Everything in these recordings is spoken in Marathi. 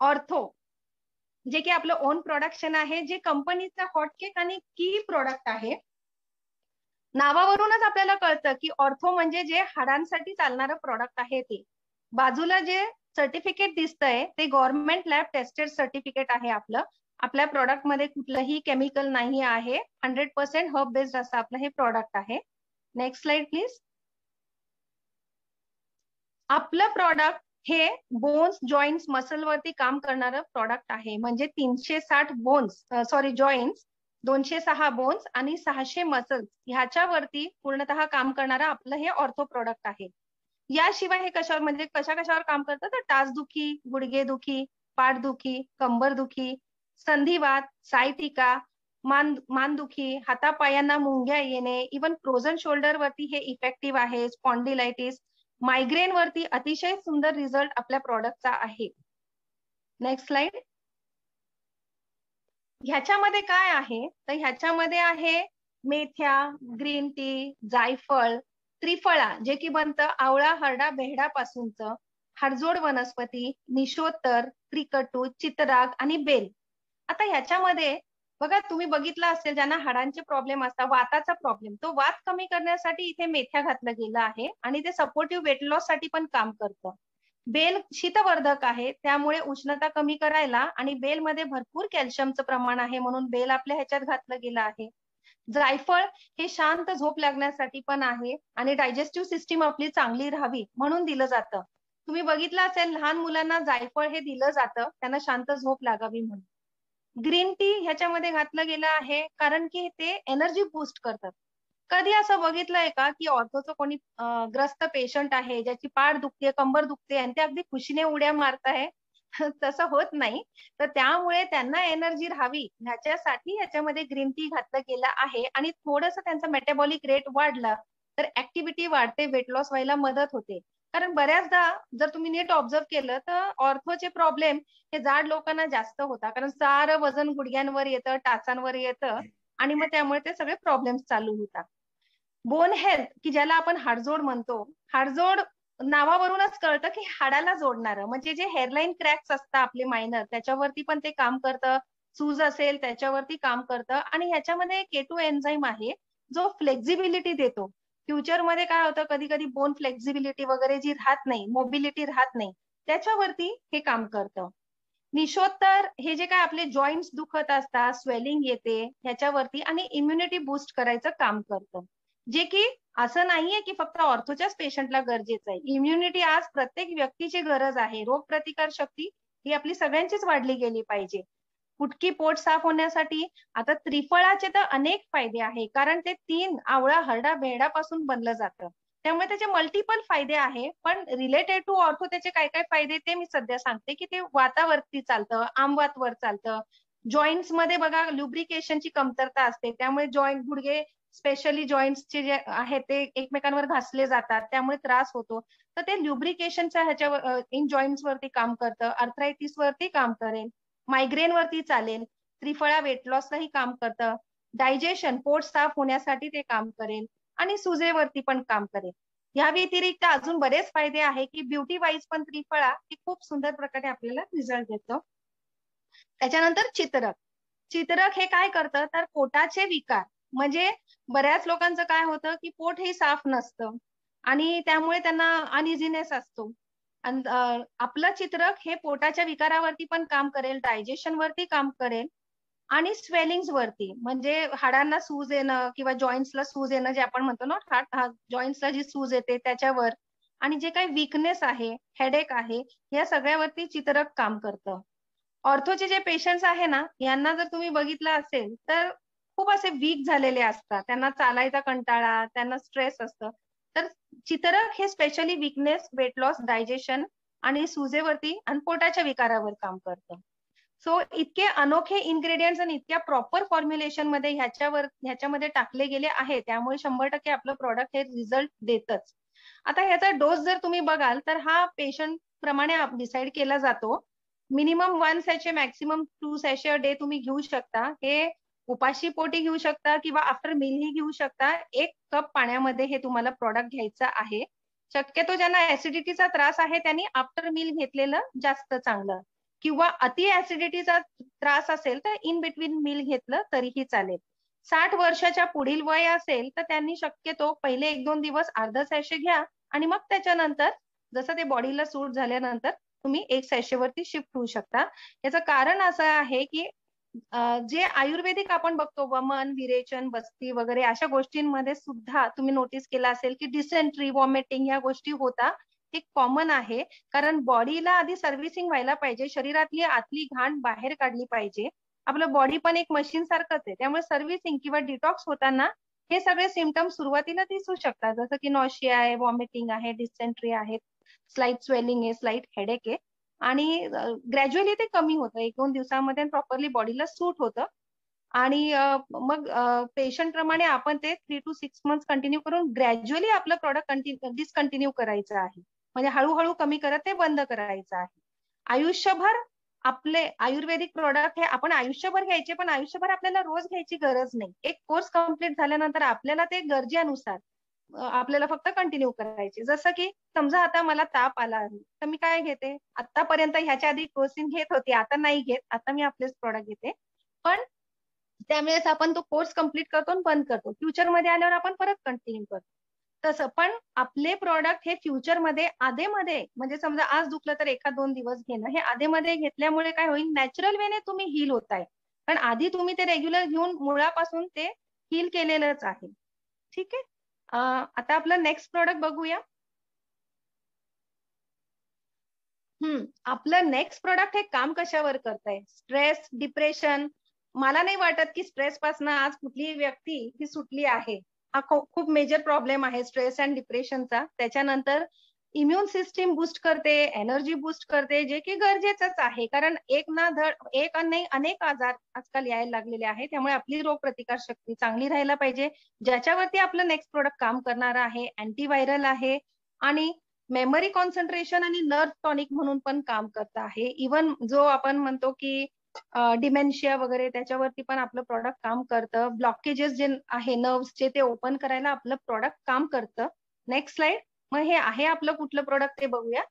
ऑर्थो, जे की आपलं ओन प्रोडक्शन आहे, जे कंपनीचं हॉटकेक आणि की प्रोडक्ट आहे. नावावरूनच आपल्याला कळतं की ऑर्थो म्हणजे जे हाडांसाठी चालणारं प्रॉडक्ट आहे ते. बाजूला जे सर्टिफिकेट दिसतंय ते गव्हर्नमेंट लॅब टेस्टेड सर्टिफिकेट आहे आपलं. आपल्या प्रॉडक्ट मध्ये कुठलंही केमिकल नाही आहे. 100% हर्ब बेस्ड असं आपलं हे प्रॉडक्ट आहे. Next slide please. आपलं प्रॉडक्ट हे बोन्स, जॉईंट्स, मसल वरती काम करणारं प्रॉडक्ट आहे. म्हणजे 360 बोन्स, सॉरी जॉईंट्स, 206 बोन्स आणि 600 मसल्स ह्याच्यावरती पूर्णतः काम करणारं आपलं हे ऑर्थो प्रॉडक्ट आहे. याशिवाय हे कशावर म्हणजे कशावर काम करतं तर टाचदुखी, गुडघेदुखी, पाठदुखी, कंबरदुखी, संधिवात, सायटिका, मानदुखी, हातापायांना मुंग्या येणे, इवन फ्रोझन शोल्डर वरती हे इफेक्टिव्ह आहे. स्पॉन्डिलायटिस, मायग्रेन वरती अतिशय सुंदर रिझल्ट आपल्या प्रॉडक्टचा आहे. Next slide. ह्याच्यामध्ये काय आहे तर ह्याच्यामध्ये आहे मेथ्या, ग्रीन टी, जायफळ, त्रिफळा जे की बनतं आवळा, हरडा, बेहडा पासूनचं, हाडजोड वनस्पती, निशोत्तर, त्रिकटू, चितराग आणि बेल. आता ह्याच्यामध्ये बघा तुम्ही बघितलं असेल ज्यांना हाडांचे प्रॉब्लेम असतात, वाताचा प्रॉब्लेम, तो वात कमी करण्यासाठी इथे मेथ्या घातलं गेलं आहे आणि ते सपोर्टिव्ह वेट लॉस साठी पण काम करतं. बेल शीतवर्धक आहे, त्यामुळे उष्णता कमी करायला आणि बेलमध्ये भरपूर कॅल्शियमचं प्रमाण आहे म्हणून बेल आपल्या ह्याच्यात घातलं गेलं आहे. जायफळ हे शांत झोप लागण्यासाठी पण आहे आणि डायजेस्टिव्ह सिस्टीम आपली चांगली राहावी म्हणून दिलं जातं. तुम्ही बघितलं असेल लहान मुलांना जायफळ हे दिलं जातं त्यांना शांत झोप लागावी म्हणून. ग्रीन टी ह्याच्यामध्ये घातलं गेलं आहे कारण की ते एनर्जी बूस्ट करतात. कधी असं बघितलंय का की ऑर्थोचं कोणी ग्रस्त पेशंट आहे ज्याची पाठ दुखते, कंबर दुखते आणि ते अगदी खुशीने उड्या मारताय? तसं होत नाही. तर त्यामुळे त्यांना एनर्जी राहावी ह्याच्यासाठी ह्याच्यामध्ये ग्रीन टी घातलं गेलं आहे आणि थोडंसं त्यांचा मेटाबॉलिक रेट वाढला तर ऍक्टिव्हिटी वाढते, वेट लॉस व्हायला मदत होते. कारण बऱ्याचदा जर तुम्ही नीट ऑब्झर्व केलं तर ऑर्थोचे प्रॉब्लेम हे जाड लोकांना जास्त होतात कारण सारं वजन गुडघ्यांवर येतं, टाचांवर येतं आणि मग त्यामुळे ते सगळे प्रॉब्लेम्स चालू होतात. बोन हेल्थ की ज्याला आपण हाडजोड म्हणतो, हाडजोड नावावरूनच कळतं की हाडाला जोडणारं, म्हणजे जे हेअरलाईन क्रॅक्स असतात आपले मायनर त्याच्यावरती पण ते काम करतं, सूज असेल त्याच्यावरती काम करतं आणि ह्याच्यामध्ये केटो एन्झाईम आहे जो फ्लेक्झिबिलिटी देतो. फ्युचरमध्ये काय होतं कधी कधी बोन फ्लेक्झिबिलिटी वगैरे जी राहत नाही, मोबिलिटी राहत नाही, त्याच्यावरती हे काम करतं. निशोत्तर हे जे काय आपले जॉईंट्स दुखत असतात, स्वेलिंग येते ह्याच्यावरती आणि इम्युनिटी बूस्ट करायचं काम करतं. जे की असं नाहीये की फक्त ऑर्थोच्याच पेशंटला गरजेचं आहे. इम्युनिटी आज प्रत्येक व्यक्तीची गरज आहे. रोगप्रतिकार शक्ती ही आपली सगळ्यांचीच वाढली गेली पाहिजे. फुटकी पोट साफ होण्यासाठी आता त्रिफळाचे तर अनेक फायदे आहे कारण ते 3 आवळा, हरडा, बेहडा पासून बनलं जातं. त्यामुळे त्याचे मल्टिपल फायदे आहे. पण रिलेटेड टू ऑर्थो त्याचे काय काय फायदे ते मी सध्या सांगते की ते वातावरती चालतं, आमवातवर चालतं. जॉईंट्स मध्ये बघा लुब्रिकेशनची कमतरता असते त्यामुळे जॉईंट, गुडघे स्पेशली जॉईंट्सचे जे आहेत ते एकमेकांवर घासले जातात त्यामुळे त्रास होतो. तर ते ल्युब्रिकेशनच्या ह्याच्यावर इन जॉईंट्स वरती काम करतं, अर्थरायटिस वरती काम करेल, मायग्रेन वरती चालेल, त्रिफळा वेट लॉसलाही काम करतं, डायजेशन पोट साफ होण्यासाठी ते काम करेल आणि सुजेवरती पण काम करेल. या व्यतिरिक्त अजून बरेच फायदे आहे की ब्युटी वाईज पण त्रिफळा ही खूप सुंदर प्रकारे आपल्याला रिझल्ट देतो. त्याच्यानंतर चित्रक. चित्रक हे काय करतं तर पोटाचे विकार, म्हणजे बऱ्याच लोकांचं काय होतं की पोट हे साफ नसतं आणि त्यामुळे त्यांना अनइझीनेस असतो. आपलं चित्रक हे पोटाच्या विकारावरती पण काम करेल, डायजेशन वरती काम करेल आणि स्वेलिंग्स वरती, म्हणजे हाडांना सूज येणं किंवा जॉईंट्सला सूज येणं जे आपण म्हणतो ना, जॉईंट्सला जी सूज येते त्याच्यावर आणि जे काही वीकनेस आहे, हेडेक आहे, या सगळ्यावरती चित्रक काम करतं. ऑर्थोचे जे पेशंट्स आहे ना यांना जर तुम्ही बघितलं असेल तर खूप असे वीक झालेले असतात, त्यांना चालायचा कंटाळा, त्यांना स्ट्रेस असतं. तर चित्रक हे specially weakness, weight loss, digestion आणि सुजेवरती आणि पोटाच्या विकारावर काम करतं. सो इतके अनोखे इन्ग्रेडियंट्स आणि इतक्या प्रॉपर फॉर्म्युलेशन मध्ये ह्याच्यामध्ये टाकले गेले आहे त्यामुळे 100% आपलं प्रॉडक्ट हे रिझल्ट देतच. आता ह्याचा डोस जर तुम्ही बघाल तर हा पेशंट प्रमाणे डिसाइड केला जातो. मिनिमम 1 सॅचे मॅक्सिमम 2 सॅचे अ डे तुम्ही घेऊ शकता. हे उपाशी पोटी घेऊ शकता किंवा आफ्टर मीलही घेऊ शकता. 1 कप पाण्यामध्ये हे तुम्हाला प्रॉडक्ट घ्यायचं आहे. शक्यतो ज्यांना ऍसिडिटीचा त्रास आहे त्यांनी आफ्टर मील घेतलेलं जास्त चांगलं. किंवा अति ऍसिडिटीचा त्रास असेल तर इन बिटवीन मील घेतलं तरीही चालेल. 60 वर्षाच्या पुढील वय असेल तर त्यांनी शक्यतो पहिले 1-2 दिवस अर्धा सॅशे घ्या आणि मग त्याच्यानंतर जसं ते बॉडीला सूट झाल्यानंतर तुम्ही 1 सॅशे वरती शिफ्ट होऊ शकता. याचं कारण असं आहे की जे आयुर्वेदिक आपण बघतो वमन, विरेचन, बस्ती वगैरे अशा गोष्टींमध्ये सुद्धा तुम्ही नोटीस केलं असेल की डिसेंट्री, व्हॉमिटिंग या गोष्टी होता. ते कॉमन आहे. कारण बॉडीला आधी सर्व्हिसिंग व्हायला पाहिजे. शरीरातली आतली घाण बाहेर काढली पाहिजे. आपलं बॉडी पण एक मशीन सारखंच आहे. त्यामुळे सर्व्हिसिंग किंवा डिटॉक्स होताना हे सगळे सिम्पटम्स सुरुवातीला दिसू शकतात. जसं की नॉशिया आहे, व्हॉमिटिंग आहे, डिसेंट्री आहे, स्लाइट स्वेलिंग आहे, स्लाइट हेडेक आहे. आणि ग्रॅज्युअली ते कमी होतं. 1-2 दिवसामध्ये प्रॉपरली बॉडीला सूट होतं. आणि मग पेशंट प्रमाणे आपण ते 3 to 6 मंथ्स कंटिन्यू करून ग्रॅज्युअली आपलं प्रॉडक्ट डिसकंटिन्यू करायचं आहे. म्हणजे हळूहळू कमी करत ते बंद करायचं आहे. आयुष्यभर आपले आयुर्वेदिक प्रॉडक्ट हे आपण आयुष्यभर घ्यायचे, पण आयुष्यभर आपल्याला रोज घ्यायची गरज नाही. एक कोर्स कंप्लीट झाल्यानंतर आपल्याला ते गरजेनुसार आपल्याला फक्त कंटिन्यू करायचे. जसं की समजा आता मला ताप आला आहे, तर मी काय घेते? आतापर्यंत ह्याच्या आधी क्रोसिन घेत होती, आता नाही घेत. आता मी आपलेच प्रॉडक्ट घेते. पण त्यावेळेस आपण तो कोर्स कंप्लीट करतो आणि बंद करतो. फ्युचरमध्ये आल्यावर आपण परत कंटिन्यू करतो. तसं पण आपले प्रॉडक्ट हे फ्युचरमध्ये आधेमध्ये म्हणजे समजा आज दुखलं तर 1-2 दिवस घेणं हे आधेमध्ये घेतल्यामुळे काय होईल नॅचरल वेने तुम्ही हील होताय. पण आधी तुम्ही ते रेग्युलर घेऊन मुळापासून ते हील केलेलंच आहे. ठीक आहे. आता आपलं नेक्स्ट प्रॉडक्ट बघूया. आपलं नेक्स्ट प्रॉडक्ट हे काम कशावर करतंय? Stress, depression. मला नाही वाटत की स्ट्रेस पासून आज कुठलीही व्यक्ती ही सुटली आहे. हा खूप मेजर प्रॉब्लेम आहे स्ट्रेस अँड डिप्रेशनचा. त्याच्यानंतर इम्युन सिस्टीम बूस्ट करते, एनर्जी बूस्ट करते, जे की गरजेचंच आहे. कारण एक नाही अनेक आजार आजकाल यायला लागलेले आहेत. त्यामुळे आपली रोगप्रतिकार शक्ती चांगली राहायला पाहिजे. ज्याच्यावरती आपलं नेक्स्ट प्रॉडक्ट काम करणार आहे, अँटीव्हायरल आहे आणि मेमरी कॉन्सन्ट्रेशन आणि नर्व टॉनिक म्हणून पण काम करत आहे. इवन जो आपण म्हणतो की डिमेन्शिया वगैरे त्याच्यावरती पण आपलं प्रॉडक्ट काम करतं. ब्लॉकेजेस जे आहे नर्व्सचे ते ओपन करायला आपलं प्रॉडक्ट काम करतं. Next slide. मग हे आहे आपलं कुठलं प्रॉडक्ट ते बघूया.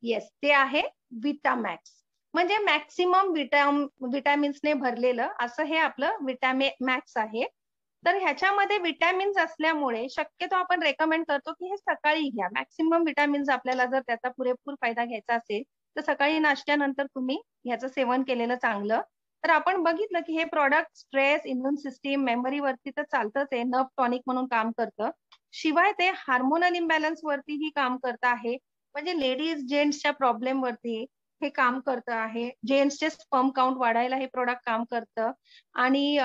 येस, ते आहे विटामॅक्स. म्हणजे मॅक्सिमम विटॅमिन्सने भरलेलं असं हे आपलं विटॅमॅक्स आहे. तर ह्याच्यामध्ये विटॅमिन्स असल्यामुळे शक्यतो आपण रेकमेंड करतो की हे सकाळी घ्या. मॅक्सिमम विटॅमिन्स आपल्याला जर त्याचा पुरेपूर फायदा घ्यायचा असेल तर सकाळी नाश्त्यानंतर तुम्ही ह्याचं सेवन केलेलं चांगलं. तर आपण बघितलं की हे प्रॉडक्ट स्ट्रेस, इम्युन सिस्टीम, मेमरीवरती तर चालतंच आहे. नर्व टॉनिक म्हणून काम करतं. शिवाय ते हार्मोनल इम्बॅलन्स वरतीही काम करत आहे. म्हणजे लेडीज जेंट्सच्या प्रॉब्लेम वरती हे काम करतं आहे. जेंट्सचे स्पर्म काउंट वाढायला हे प्रोडक्ट काम करतं. आणि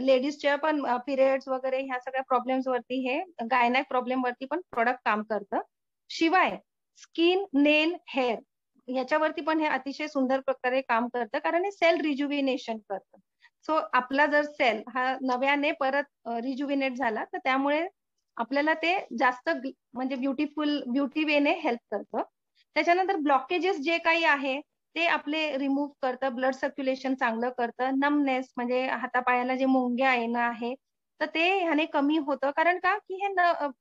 लेडीजच्या पण पिरियड्स वगैरे ह्या सगळ्या प्रॉब्लेम्स वरती हे गायनॅक प्रॉब्लेम वरती पण प्रोडक्ट काम करतं. शिवाय स्किन, नेल, हेअर ह्याच्यावरती पण हे अतिशय सुंदर प्रकारे काम करतं कारण हे सेल रिज्युविनेशन करतं. सो आपला जर सेल हा नव्याने परत रिज्युविनेट झाला तर त्यामुळे आपल्याला ते जास्त म्हणजे ब्युटी वेने हेल्प करतं. त्याच्यानंतर ब्लॉकेजेस जे काही आहे ते आपले रिमूव्ह करतं. ब्लड सर्क्युलेशन चांगलं करतं. नमनेस म्हणजे हातापायाला जे मुंग्या येणं आहे तर ते ह्याने कमी होतं. कारण का की हे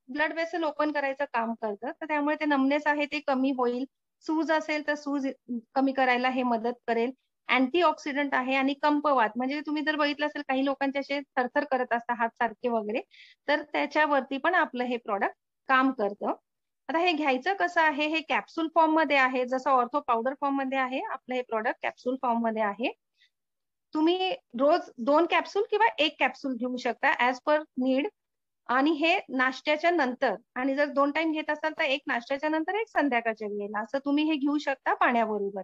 ब्लड वेसल ओपन करायचं काम करतं. तर त्यामुळे ते नमनेस आहे ते कमी होईल. सूज असेल तर सूज कमी करायला हे मदत करेल. अँटीऑक्सिडंट आहे आणि कंपवात म्हणजे तुम्ही जर बघितलं असेल काही लोकांचे असे थरथर करत असतात हात सारखे वगैरे तर त्याच्यावरती पण आपलं हे प्रॉडक्ट काम करतं. आता हे घ्यायचं कसं आहे? हे कॅप्सूल फॉर्म मध्ये आहे. जसं ऑर्थो पावडर फॉर्म मध्ये आहे आपलं हे प्रॉडक्ट कॅप्सूल फॉर्म मध्ये आहे. तुम्ही रोज 2 कॅप्सूल किंवा 1 कॅप्सूल घेऊ शकता ऍज पर नीड. आणि हे नाश्त्याच्या नंतर आणि जर 2 टाइम घेत असाल तर एक नाश्त्याच्या नंतर एक संध्याकाळच्या वेळेला असं तुम्ही हे घेऊ शकता पाण्याबरोबर.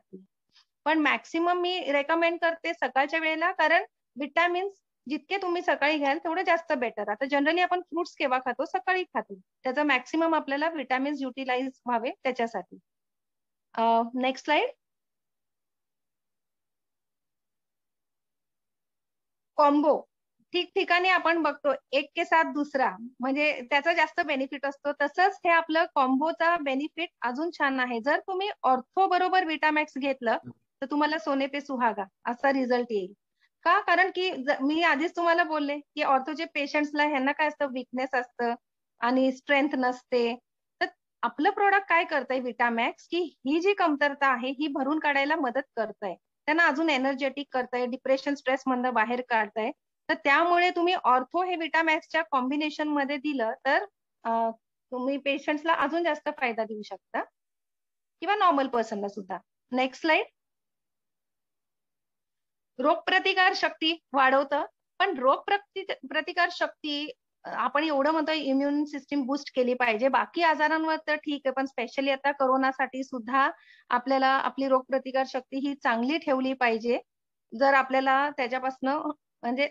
पण मॅक्सिमम मी रेकमेंड करते सकाळच्या वेळेला कारण विटॅमिन्स जितके तुम्ही सकाळी घ्याल तेवढे जास्त बेटर. आता जनरली आपण फ्रुट्स केव्हा खातो? सकाळी खातो. त्याचा मॅक्सिमम आपल्याला विटॅमिन्स युटिलाइज व्हावे त्याच्यासाठी. Next slide. कॉम्बो ठिकठिकाणी आपण बघतो एक के साथ दुसरा म्हणजे त्याचा जास्त बेनिफिट असतो. तसंच हे आपलं कॉम्बोचा बेनिफिट अजून छान आहे. जर तुम्ही ऑर्थो बरोबर विटामॅक्स घेतलं तर तुम्हाला सोने पे सुहागा असा रिझल्ट येईल. का? कारण की मी आधीच तुम्हाला बोलले की ऑर्थोचे पेशंट्सला ह्यांना काय असतं विकनेस असतं आणि स्ट्रेंथ नसते. तर आपलं प्रोडक्ट काय करतंय विटामॅक्स की ही जी कमतरता आहे ही भरून काढायला मदत करतंय. त्यांना अजून एनर्जेटिक करतंय, डिप्रेशन स्ट्रेस मधनं बाहेर काढतंय. तर त्यामुळे तुम्ही ऑर्थो हे विटामॅक्सच्या कॉम्बिनेशन मध्ये दिलं तर तुम्ही पेशंट्सला अजून जास्त फायदा देऊ शकता किंवा नॉर्मल पर्सनला सुद्धा. Next slide. रोगप्रतिकार शक्ती वाढवतं, पण प्रतिकार शक्ती आपण एवढं म्हणतो इम्युन सिस्टीम बूस्ट केली पाहिजे. बाकी आजारांवर तर ठीक आहे, पण स्पेशली आता कोरोनासाठी सुद्धा आपल्याला आपली रोगप्रतिकार शक्ती ही चांगली ठेवली पाहिजे. जर आपल्याला त्याच्यापासून म्हणजे